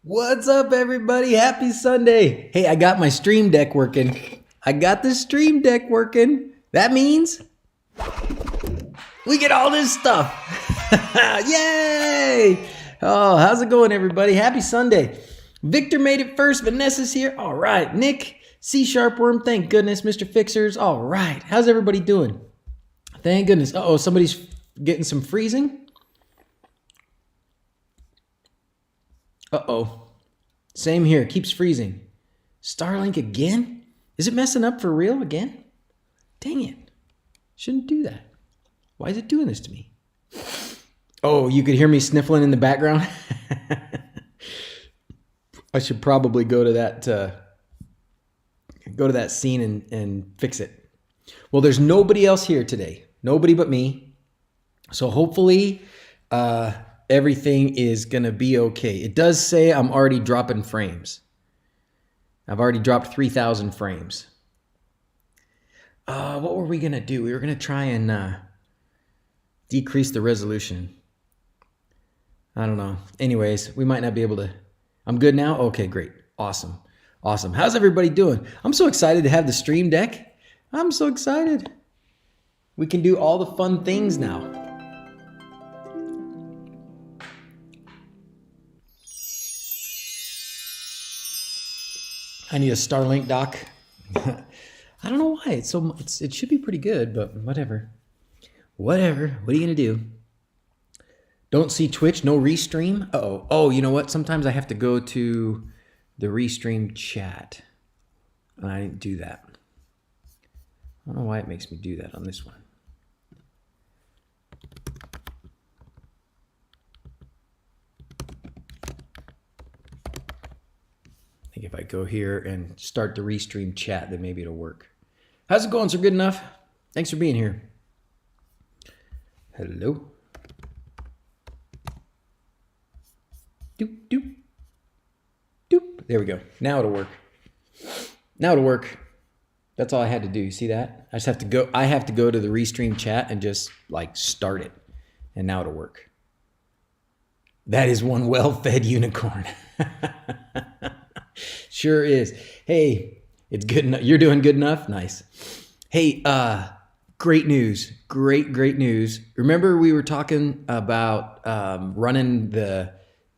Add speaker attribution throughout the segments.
Speaker 1: What's up, everybody? Happy Sunday. Hey, I got my stream deck working. I got the stream deck working. That means we get all this stuff. Yay! Oh, how's it going, everybody? Happy Sunday. Victor made it first. Vanessa's here. All right. Nick, C-Sharp Worm. Thank goodness. Mr. Fixers. All right. How's everybody doing? Thank goodness. Uh-oh, somebody's getting some freezing. Uh-oh. Same here. Keeps freezing. Starlink again? Is it messing up for real again? Dang it. Shouldn't do that. Why is it doing this to me? Oh, you could hear me sniffling in the background? I should probably go to that scene and fix it. Well, there's nobody else here today. Nobody but me. So hopefully everything is going to be okay. It does say I'm already dropping frames. I've already dropped 3,000 frames. What were we going to do? We were going to try and decrease the resolution. I don't know. Anyways, we might not be able to. I'm good now? Okay, great. Awesome. Awesome. How's everybody doing? I'm so excited to have the stream deck. I'm so excited. We can do all the fun things now. I need a Starlink dock. I don't know why. It should be pretty good, but whatever. Whatever. What are you going to do? Don't see Twitch, no restream. Uh-oh. Oh, you know what? Sometimes I have to go to the restream chat. And I didn't do that. I don't know why it makes me do that on this one. I think if I go here and start the restream chat, then maybe it'll work. How's it going, sir? Good enough? Thanks for being here. Hello. Doop, doop, doop. There we go. Now it'll work. Now it'll work. That's all I had to do. You see that? I just have to go. I have to go to the restream chat and just like start it. And now it'll work. That is one well-fed unicorn. Sure is. Hey, it's good enough. You're doing good enough? Nice. Hey, great news. Great news. Remember we were talking about running the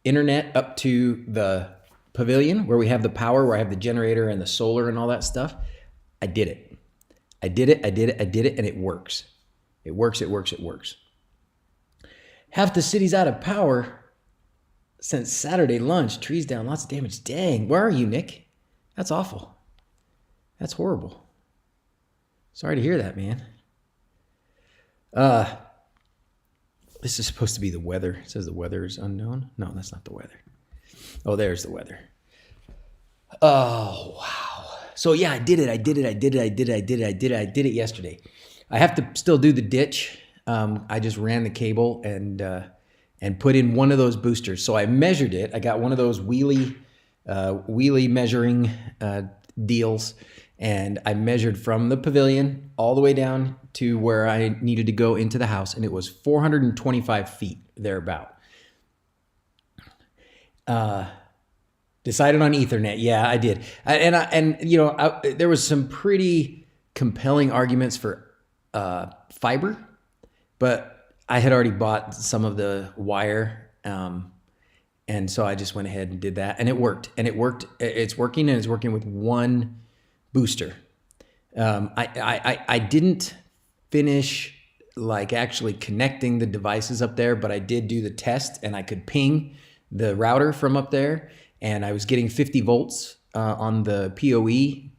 Speaker 1: internet up to the pavilion where we have the power, where I have the generator and the solar and all that stuff? I did it. I did it, and it works. It works. Half the city's out of power since Saturday lunch. Trees down, lots of damage. Dang, where are you, Nick? That's awful. That's horrible. Sorry to hear that, man. This is supposed to be the weather. It says the weather is unknown. No, that's not the weather. Oh, there's the weather. Oh, wow. So yeah, I did it yesterday. I have to still do the ditch. I just ran the cable and put in one of those boosters. So I measured it. I got one of those wheelie measuring deals, and I measured from the pavilion all the way down to where I needed to go into the house, and it was 425 feet thereabout. Decided on Ethernet. Yeah, I did. There was some pretty compelling arguments for fiber, but I had already bought some of the wire, and so I just went ahead and did that, and it worked. It's working, and it's working with one booster. I didn't finish like actually connecting the devices up there, but I did do the test, and I could ping the router from up there, and I was getting 50 volts on the PoE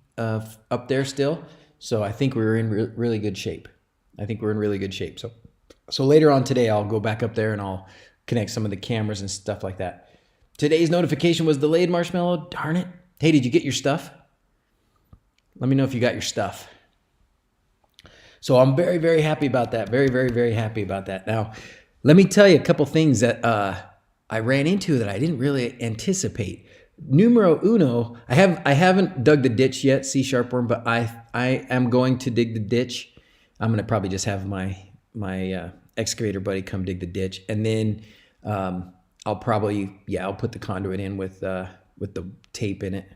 Speaker 1: up there still. So I think we were in really good shape. So later on today, I'll go back up there and I'll connect some of the cameras and stuff like that. Today's notification was delayed, Marshmallow. Darn it. Hey, did you get your stuff? Let me know if you got your stuff. So I'm very, very happy about that. Very happy about that. Now, let me tell you a couple things that I ran into that I didn't really anticipate. Numero uno, I haven't dug the ditch yet, C-Sharp Worm, but I am going to dig the ditch. I'm going to probably just have my excavator buddy come dig the ditch. And then I'll probably, yeah, I'll put the conduit in with the tape in it.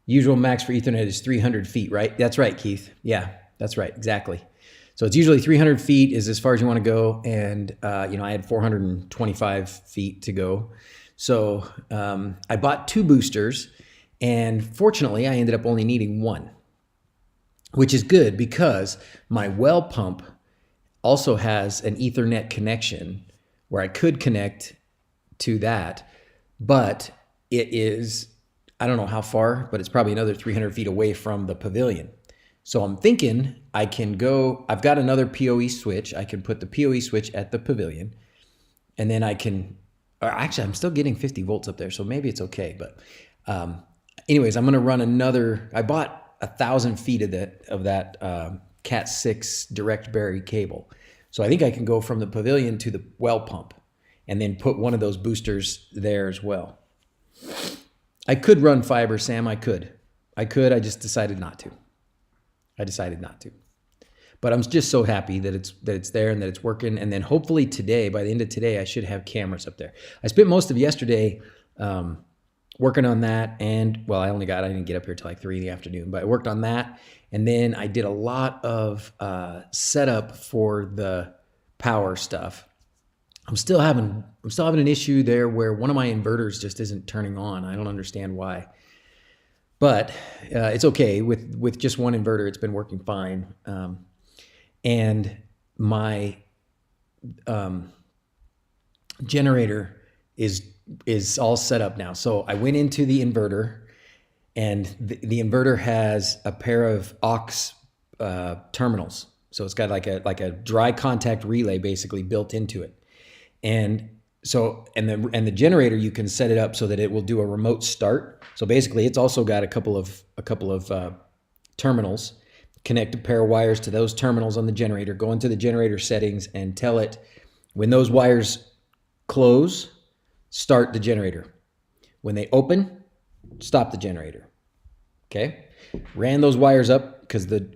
Speaker 1: Usual max for Ethernet is 300 feet, right? That's right, Keith. Yeah, that's right, exactly. So it's usually 300 feet is as far as you want to go, and you know, I had 425 feet to go. So I bought 2 boosters, and fortunately, I ended up only needing 1, which is good because my well pump also has an Ethernet connection where I could connect to that, but it is, I don't know how far, but it's probably another 300 feet away from the pavilion. So I'm thinking I can go, I've got another PoE switch. I can put the PoE switch at the pavilion, and then I can, or actually I'm still getting 50 volts up there, so maybe it's okay. But anyways, I'm gonna run another, I bought 1,000 feet of that Cat 6 direct bury cable. So I think I can go from the pavilion to the well pump and then put one of those boosters there as well. I could run fiber, Sam, I could, I just decided not to. But I'm just so happy that it's there and that it's working. And then hopefully today, by the end of today, I should have cameras up there. I spent most of yesterday working on that, and well, I didn't get up here till like 3 in the afternoon, but I worked on that, and then I did a lot of setup for the power stuff. I'm still having an issue there where one of my inverters just isn't turning on. I don't understand why. But it's okay. With just one inverter, it's been working fine. And my generator is all set up now. So I went into the inverter, and the inverter has a pair of aux terminals. So it's got like a dry contact relay basically built into it. And so, and the generator, you can set it up so that it will do a remote start. So basically it's also got a couple of terminals. Connect a pair of wires to those terminals on the generator, go into the generator settings and tell it when those wires close, start the generator. When they open, stop the generator. Okay. Ran those wires up because the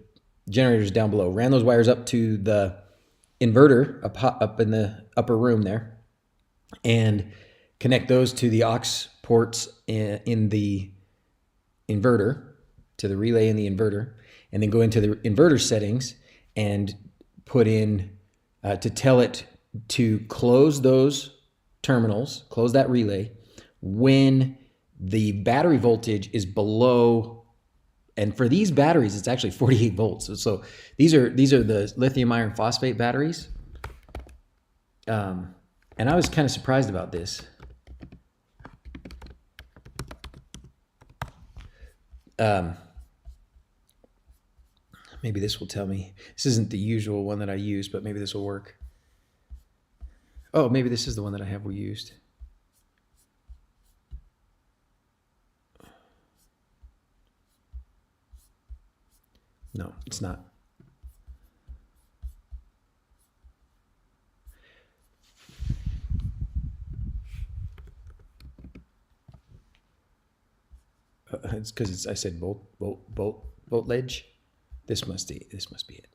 Speaker 1: generator's down below. Ran those wires up to the inverter up in the upper room there, and connect those to the aux ports in the inverter, to the relay in the inverter, and then go into the inverter settings and put in to tell it to close those terminals, close that relay when the battery voltage is below. And for these batteries, it's actually 48 volts. So these are the lithium iron phosphate batteries. And I was kind of surprised about this. Maybe this will tell me. This isn't the usual one that I use, but maybe this will work. Oh, maybe this is the one that I have used. No, it's not. It's because I said voltage. This must be it.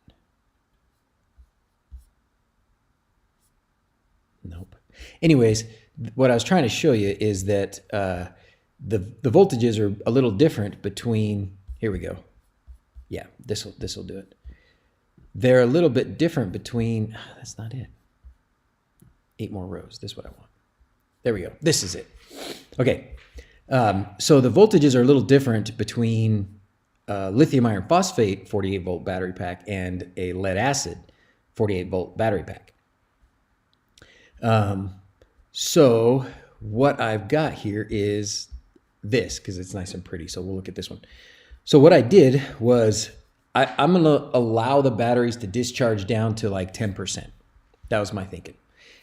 Speaker 1: Nope. Anyways, what I was trying to show you is that the voltages are a little different between. Here we go. Yeah, this will do it. They're a little bit different between. That's not it. 8 more rows. This is what I want. There we go. This is it. Okay. So the voltages are a little different between lithium iron phosphate 48 volt battery pack and a lead acid 48 volt battery pack. So what I've got here is this, because it's nice and pretty. So we'll look at this one. So what I did was I'm going to allow the batteries to discharge down to like 10%. That was my thinking.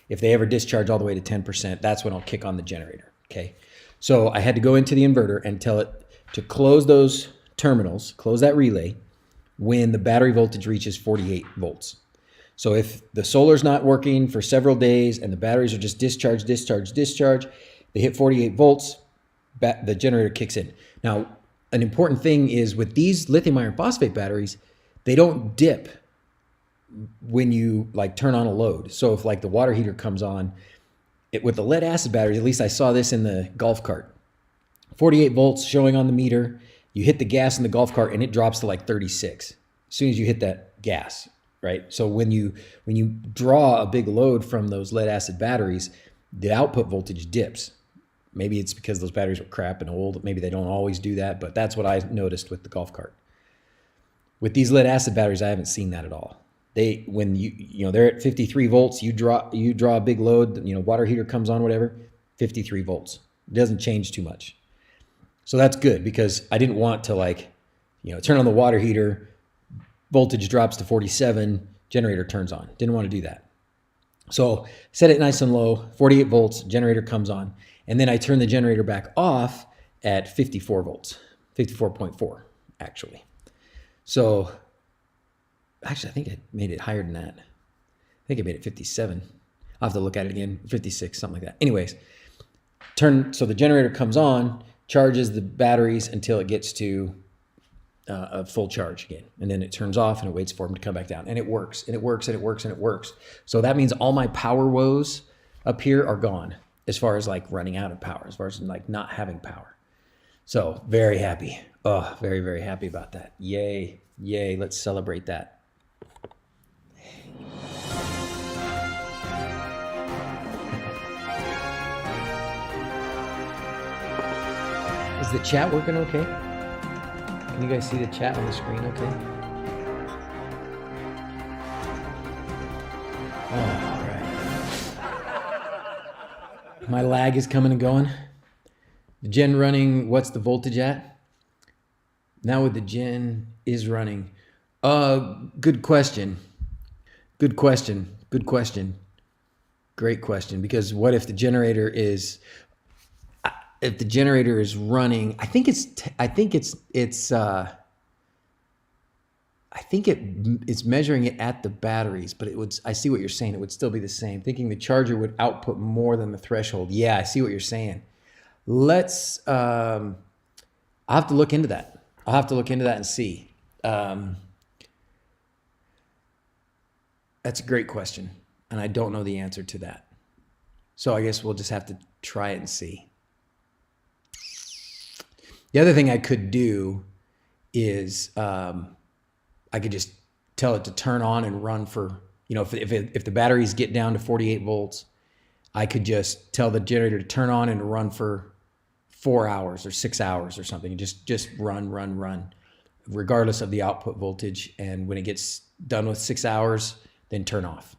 Speaker 1: If they ever discharge all the way to 10%, that's when I'll kick on the generator. Okay. So I had to go into the inverter and tell it to close those terminals, close that relay when the battery voltage reaches 48 volts. So if the solar's not working for several days and the batteries are just discharge, they hit 48 volts, the generator kicks in. Now, an important thing is with these lithium iron phosphate batteries, they don't dip when you like turn on a load. So if like the water heater comes on, with the lead acid batteries, at least I saw this in the golf cart. 48 volts showing on the meter. You hit the gas in the golf cart and it drops to like 36 as soon as you hit that gas, right? So when you draw a big load from those lead acid batteries, the output voltage dips. Maybe it's because those batteries were crap and old. Maybe they don't always do that, but that's what I noticed with the golf cart. With these lead acid batteries, I haven't seen that at all. When they're at 53 volts, you draw a big load, water heater comes on, whatever, 53 volts. It doesn't change too much. So that's good because I didn't want to turn on the water heater, voltage drops to 47, generator turns on. Didn't want to do that. So set it nice and low, 48 volts, generator comes on. And then I turn the generator back off at 54 volts, 54.4 actually. So actually, I think I made it higher than that. I think I made it 57. I'll have to look at it again, 56, something like that. Anyways, so the generator comes on, charges the batteries until it gets to a full charge again. And then it turns off and it waits for them to come back down. And it works, and it works, and it works, and it works. So that means all my power woes up here are gone as far as like running out of power, as far as like not having power. So very happy. Oh, very, very happy about that. Yay, yay, let's celebrate that. Is the chat working okay? Can you guys see the chat on the screen okay? Oh, all right. My lag is coming and going. The gen running, what's the voltage at? Now with the gen is running. Good question. Good question. Good question. Great question. Because what if the generator is running? I think it's measuring it at the batteries, but I see what you're saying. It would still be the same. Thinking the charger would output more than the threshold. Yeah, I see what you're saying. I'll have to look into that. I'll have to look into that and see. That's a great question, and I don't know the answer to that. So I guess we'll just have to try it and see. The other thing I could do is I could just tell it to turn on and run for, if the batteries get down to 48 volts, I could just tell the generator to turn on and run for 4 hours or 6 hours or something. Just run, regardless of the output voltage. And when it gets done with 6 hours, then turn off.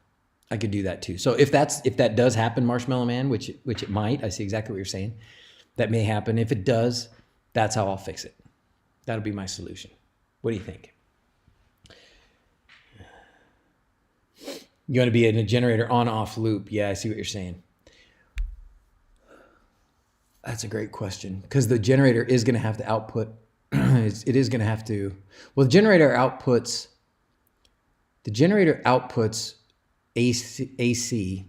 Speaker 1: I could do that too. So if that does happen, Marshmallow Man, which it might, I see exactly what you're saying. That may happen. If it does, that's how I'll fix it. That'll be my solution. What do you think? You want to be in a generator on-off loop? Yeah, I see what you're saying. That's a great question because the generator is going to have to output. It is going to have to. Well, the generator outputs AC,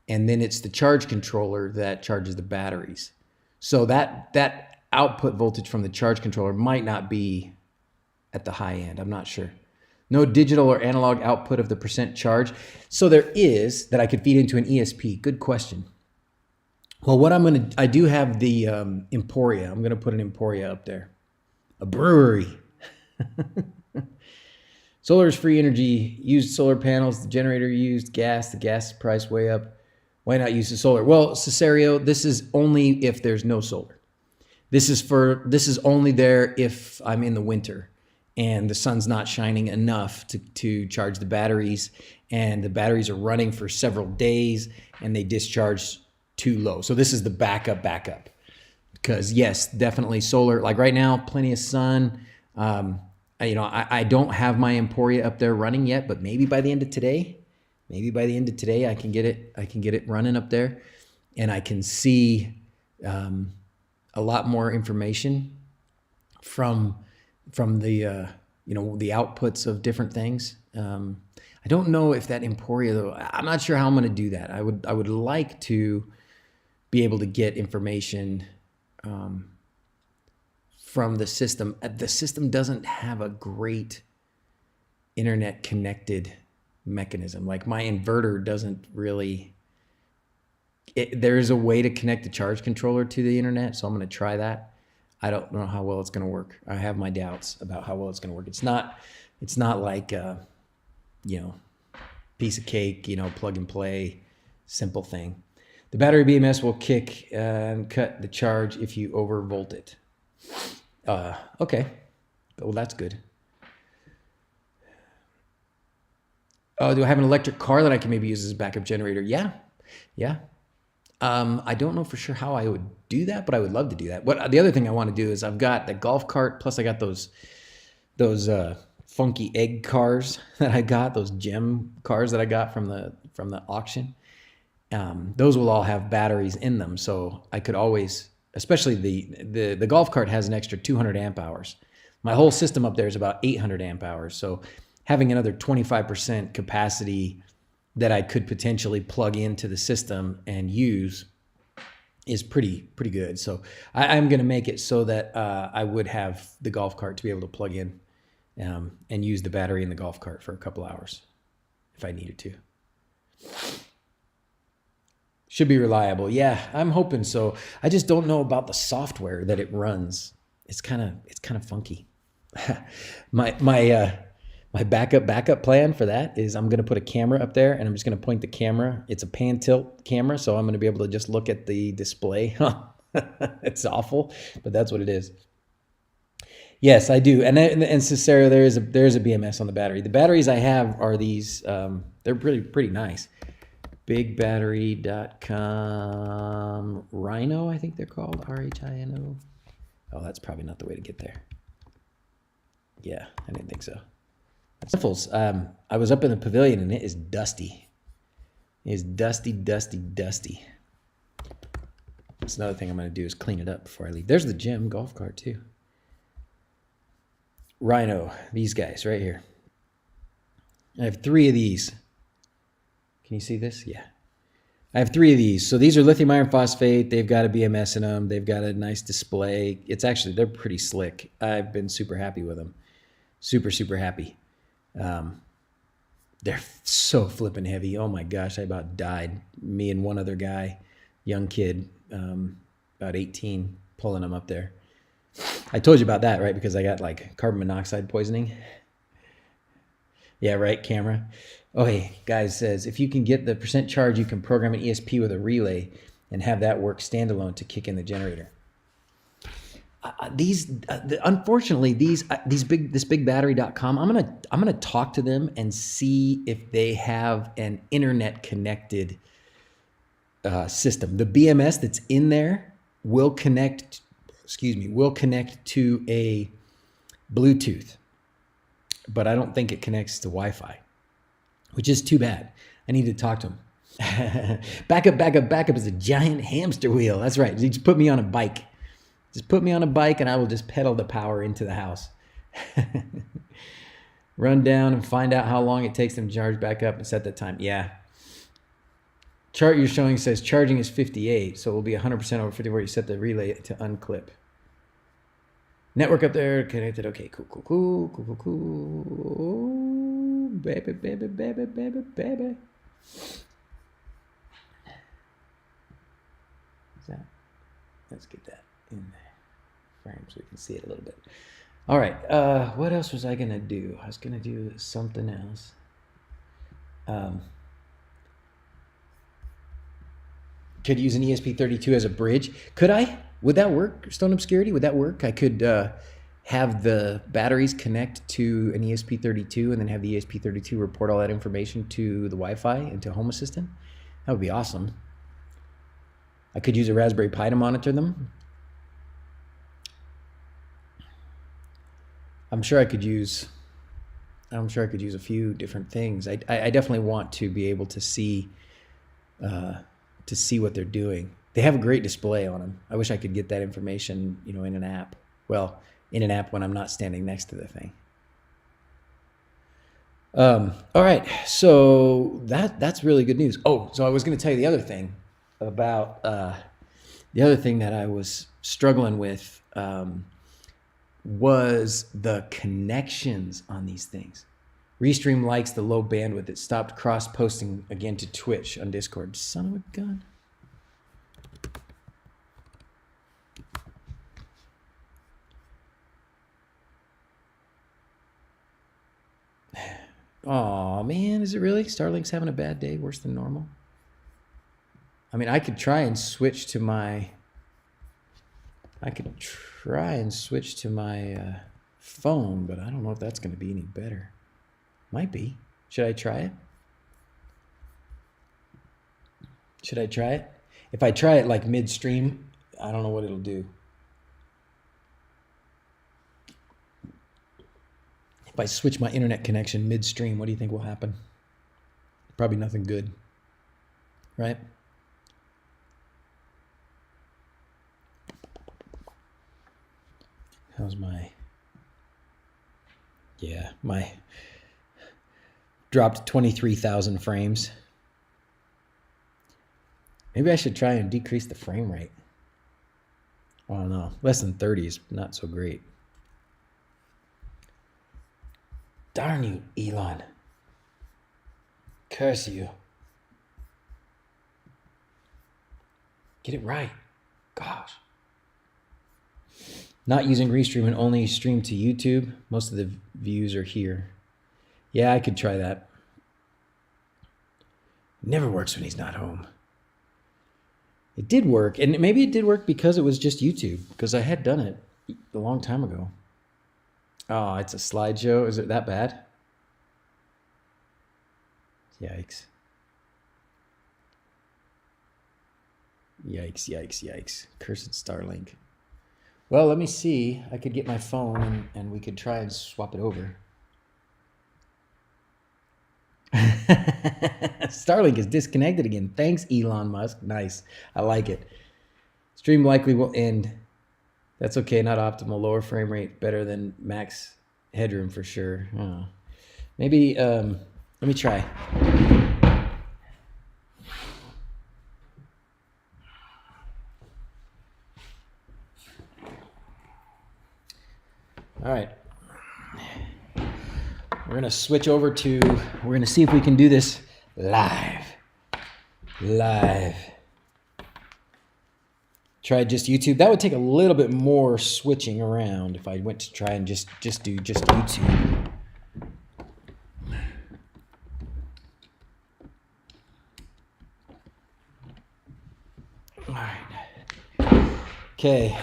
Speaker 1: and then it's the charge controller that charges the batteries. So that output voltage from the charge controller might not be at the high end. I'm not sure. No digital or analog output of the percent charge. So there is that I could feed into an ESP. Good question. Well, I do have the Emporia. I'm going to put an Emporia up there. A brewery. Solar is free energy. Used solar panels. The generator used gas. The gas price way up. Why not use the solar? Well, Cesario, this is only if there's no solar. This is only there if I'm in the winter and the sun's not shining enough to charge the batteries, and the batteries are running for several days and they discharge too low. So this is the backup. Because yes, definitely solar. Like right now, plenty of sun. I don't have my Emporia up there running yet, but maybe by the end of today, I can get it running up there, and I can see a lot more information from the the outputs of different things. I don't know if that Emporia though. I'm not sure how I'm going to do that. I would like to be able to get information from the system. The system doesn't have a great internet connected mechanism. Like my inverter doesn't really There's a way to connect the charge controller to the internet, so I'm going to try that. I don't know how well it's going to work. I have my doubts about how well it's going to work. It's not like piece of cake, plug and play, simple thing. The battery BMS will kick and cut the charge if you overvolt it. Okay. Well, that's good. Oh, do I have an electric car that I can maybe use as a backup generator? Yeah. I don't know for sure how I would do that, but I would love to do that. The other thing I want to do is I've got the golf cart, plus I got those funky egg cars that I got, those gem cars that I got from the auction. Those will all have batteries in them, so I could always, especially the golf cart has an extra 200 amp hours. My whole system up there is about 800 amp hours, so having another 25% capacity that I could potentially plug into the system and use is pretty good. So I'm going to make it so that I would have the golf cart to be able to plug in and use the battery in the golf cart for a couple hours if I needed to. Should be reliable. Yeah, I'm hoping so. I just don't know about the software that it runs. It's kind of funky. My backup plan for that is I'm going to put a camera up there, and I'm just going to point the camera. It's a pan tilt camera, so I'm going to be able to just look at the display. It's awful, but that's what it is. Yes, I do. And Cicero, there is a BMS on the battery. The batteries I have are these. They're pretty nice. BigBattery.com Rhino, I think they're called, RHINO. Oh, that's probably not the way to get there. Yeah, I didn't think so. Sniffles. I was up in the pavilion and it is dusty. It is dusty. That's another thing I'm going to do is clean it up before I leave. There's the gym golf cart too. Rhino, these guys right here. I have 3 of these. Can you see this? Yeah. I have 3 of these. So these are lithium iron phosphate. They've got a BMS in them. They've got a nice display. They're pretty slick. I've been super happy with them. Super happy. They're so flipping heavy. Oh my gosh, I about died. Me and one other guy, young kid, about 18, pulling them up there. I told you about that, right? Because I got like carbon monoxide poisoning. Yeah, right, camera. Oh, hey, guys says, if you can get the percent charge, you can program an ESP with a relay and have that work standalone to kick in the generator. Unfortunately, this bigbattery.com, I'm gonna talk to them and see if they have an internet connected system. The BMS that's in there will connect to a Bluetooth, but I don't think it connects to Wi-Fi, which is too bad. I need to talk to them. Backup is a giant hamster wheel. That's right. Just put me on a bike. Just put me on a bike and I will just pedal the power into the house. Run down and find out how long it takes them to charge back up and set the time. Yeah. Chart you're showing says charging is 58, so it will be 100% over 54. You set the relay to unclip. Network up there connected. Okay, cool. Baby. Let's get that in the frame so we can see it a little bit. All right. What else was I going to do? I was going to do something else. Could use an ESP32 as a bridge. Could I? Would that work? Stone Obscurity, would that work? I could have the batteries connect to an ESP32 and then have the ESP32 report all that information to the Wi-Fi and to Home Assistant. That would be awesome. I could use a Raspberry Pi to monitor them. I'm sure I could use a few different things. I definitely want to be able to see what they're doing. They have a great display on them. I wish I could get that information, in an app. Well, in an app when I'm not standing next to the thing. All right, so that's really good news. Oh, so I was going to tell you the other thing about that I was struggling with was the connections on these things. Restream likes the low bandwidth. It stopped cross-posting again to Twitch on Discord. Son of a gun. Oh man, is it really? Starlink's having a bad day, worse than normal. I mean, I could try and switch to my. Phone, but I don't know if that's going to be any better. Might be. Should I try it? If I try it like midstream, I don't know what it'll do. If I switch my internet connection midstream, what do you think will happen? Probably nothing good, right? How's my... Yeah, my... Dropped 23,000 frames. Maybe I should try and decrease the frame rate. I don't know. Less than 30 is not so great. Darn you, Elon. Curse you. Get it right. Gosh. Not using Restream and only stream to YouTube. Most of the views are here. Yeah, I could try that. Never works when he's not home. It did work, and maybe it did work because it was just YouTube, because I had done it a long time ago. Oh, it's a slideshow. Is it that bad? Yikes. Yikes, yikes, yikes. Cursed Starlink. Well, let me see. I could get my phone and we could try and swap it over. Starlink is disconnected again. Thanks, Elon Musk. Nice. I like it. Stream likely will end. That's okay. Not optimal. Lower frame rate. Better than max headroom for sure. Oh. Maybe, let me try. All right. We're going to switch over to, we're going to see if we can do this live. Try just YouTube. That would take a little bit more switching around if I went to try and just do YouTube. All right. Okay.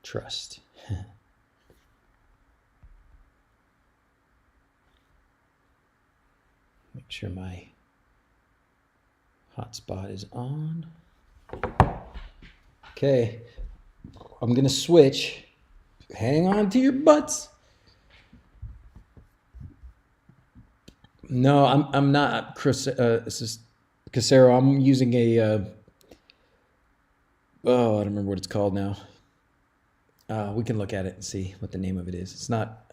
Speaker 1: Trust. Make sure my hotspot is on. Okay, I'm gonna switch. Hang on to your butts. No, I'm not this is Casero. I'm using a oh, I don't remember what it's called now. We can look at it and see what the name of it is. It's not